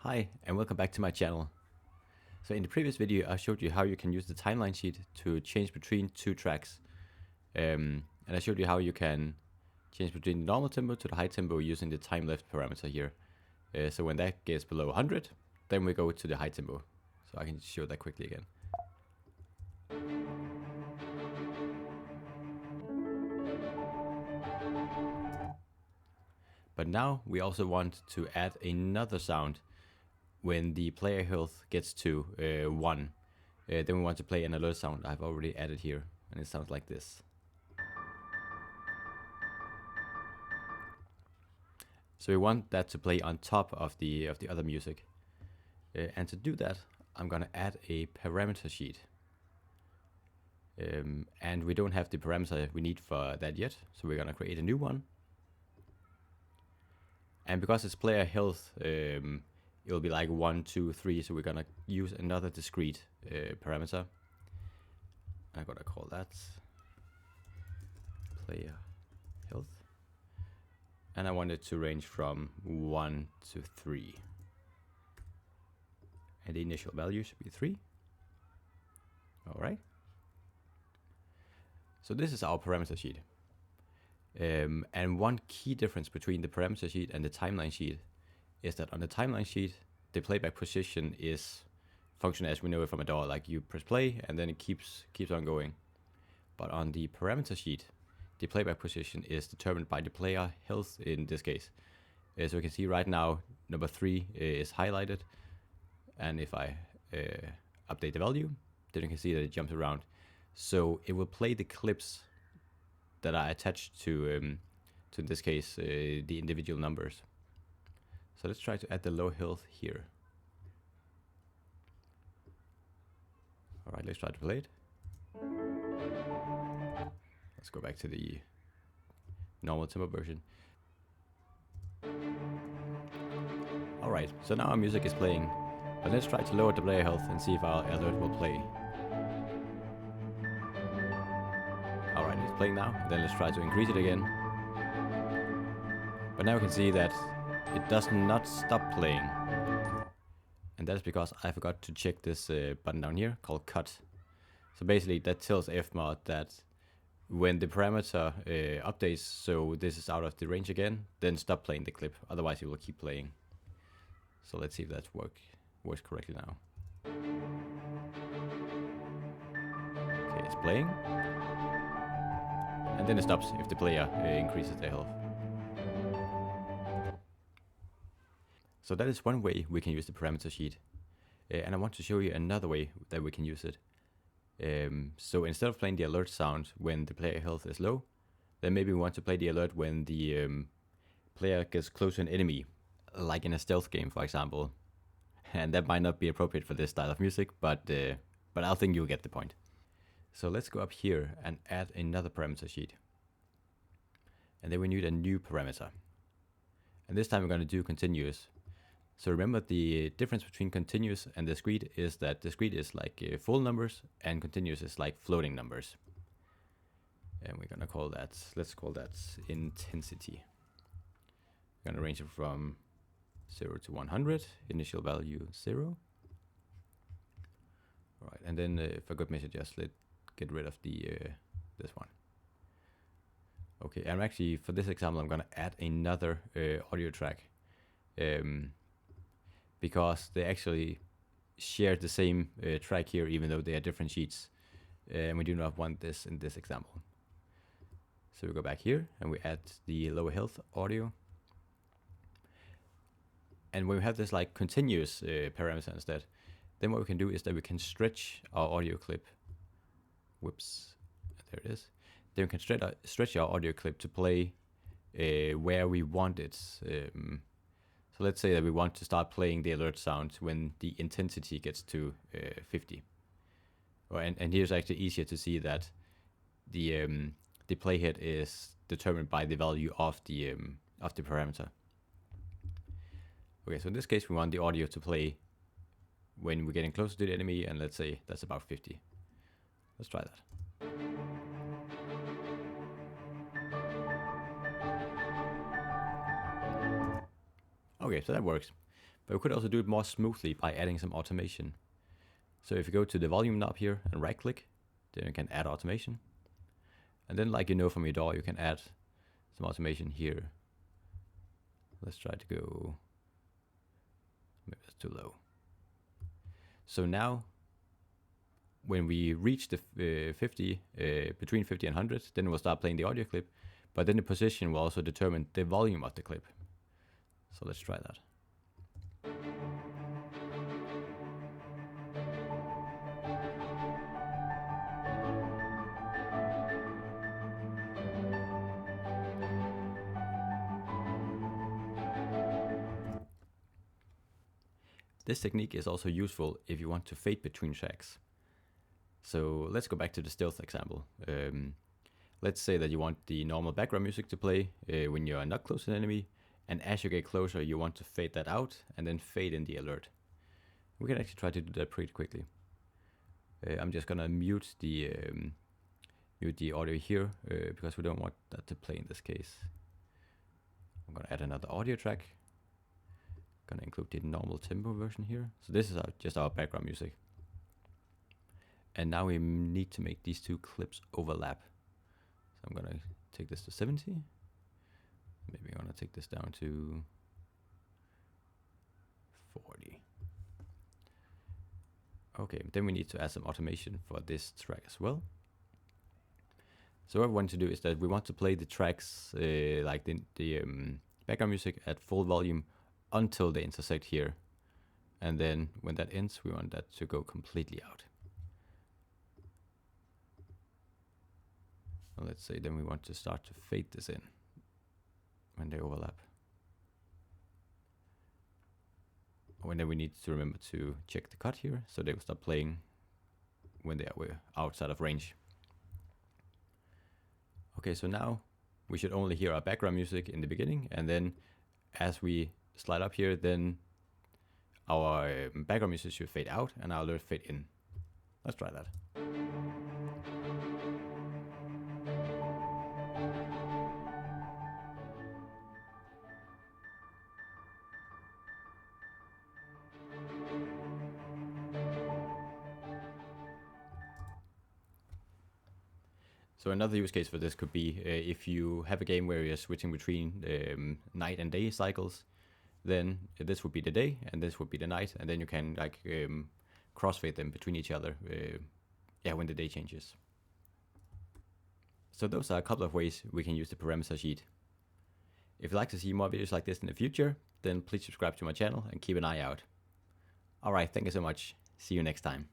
Hi, and welcome back to my channel. So in the previous video, I showed you how you can use the timeline sheet to change between two tracks. And I showed you how you can change between the normal tempo to the high tempo using the time left parameter here. So when that gets below 100, then we go to the high tempo. So I can show that quickly again. But now we also want to add another sound when the player health gets to 1. Then we want to play an alert sound I've already added here, and it sounds like this. So we want that to play on top of the other music. And to do that, I'm gonna add a parameter sheet. And we don't have the parameter we need for that yet, so we're gonna create a new one. And because it's player health, it'll be like 1, 2, 3, so we're gonna use another discrete parameter. I'm gonna call that player health. And I want it to range from 1 to 3. And the initial value should be 3. Alright. So this is our parameter sheet. And one key difference between the parameter sheet and the timeline sheet is that on the timeline sheet, the playback position is function as we know it from a DAW, like you press play and then it keeps on going. But on the parameter sheet, the playback position is determined by the player health in this case. So you can see right now, number 3 is highlighted. And if I update the value, then you can see that it jumps around. So it will play the clips that are attached to in this case, the individual numbers. So let's try to add the low health here. All right, let's try to play it. Let's go back to the normal tempo version. All right, so now our music is playing, but let's try to lower the player health and see if our alert will play. All right, it's playing now. Then let's try to increase it again. But now we can see that it does not stop playing. And that's because I forgot to check this button down here called cut. So basically that tells FMOD that when the parameter updates, so this is out of the range again, then stop playing the clip. Otherwise it will keep playing. So let's see if that works correctly now. Okay, it's playing. And then it stops if the player increases their health. So that is one way we can use the parameter sheet. And I want to show you another way that we can use it. So instead of playing the alert sound when the player health is low, then maybe we want to play the alert when the player gets close to an enemy, like in a stealth game, for example. And that might not be appropriate for this style of music, but I think you'll get the point. So let's go up here and add another parameter sheet. And then we need a new parameter. And this time we're going to do continuous. So remember, the difference between continuous and discrete is that discrete is like full numbers and continuous is like floating numbers. And we're going to call that, let's call that intensity. We're going to range it from 0 to 100, initial value 0. All right, and then for good measure, just get rid of the this one. Okay, and actually for this example, I'm going to add another audio track. Because they actually share the same track here, even though they are different sheets. And we do not want this in this example. So we go back here and we add the lower health audio. And when we have this like continuous parameter instead, then what we can do is that we can stretch our audio clip. Whoops, there it is. Then we can stretch our audio clip to play where we want it. So let's say that we want to start playing the alert sound when the intensity gets to 50. And here's actually easier to see that the playhead is determined by the value of the parameter. Okay, so in this case we want the audio to play when we're getting closer to the enemy, and let's say that's about 50. Let's try that. Okay, so that works. But we could also do it more smoothly by adding some automation. So if you go to the volume knob here and right click, then you can add automation. And then like you know from your DAW, you can add some automation here. Let's try to go, maybe that's too low. So now when we reach the 50, between 50 and 100, then we'll start playing the audio clip, but then the position will also determine the volume of the clip. So let's try that. This technique is also useful if you want to fade between tracks. So let's go back to the stealth example. Let's say that you want the normal background music to play when you're not close to an enemy, and as you get closer you want to fade that out and then fade in the alert. We can actually try to do that pretty quickly. I'm just gonna mute the audio here because we don't want that to play in this case. I'm gonna add another audio track. Gonna include the normal tempo version here. So this is just our background music. And now we need to make these two clips overlap. So I'm gonna take this to 70. Maybe I'm gonna take this down to 40. Okay, then we need to add some automation for this track as well. So what we want to do is that we want to play the tracks like the background music at full volume until they intersect here. And then when that ends, we want that to go completely out. Well, let's say then we want to start to fade this in when they overlap. And then we need to remember to check the cut here, so they will stop playing when they are outside of range. Okay, so now we should only hear our background music in the beginning, and then as we slide up here, then our background music should fade out and our alert fade in. Let's try that. So another use case for this could be if you have a game where you're switching between night and day cycles, then this would be the day and this would be the night, and then you can like crossfade them between each other when the day changes. So those are a couple of ways we can use the parameter sheet. If you'd like to see more videos like this in the future, then please subscribe to my channel and keep an eye out. Alright, thank you so much. See you next time.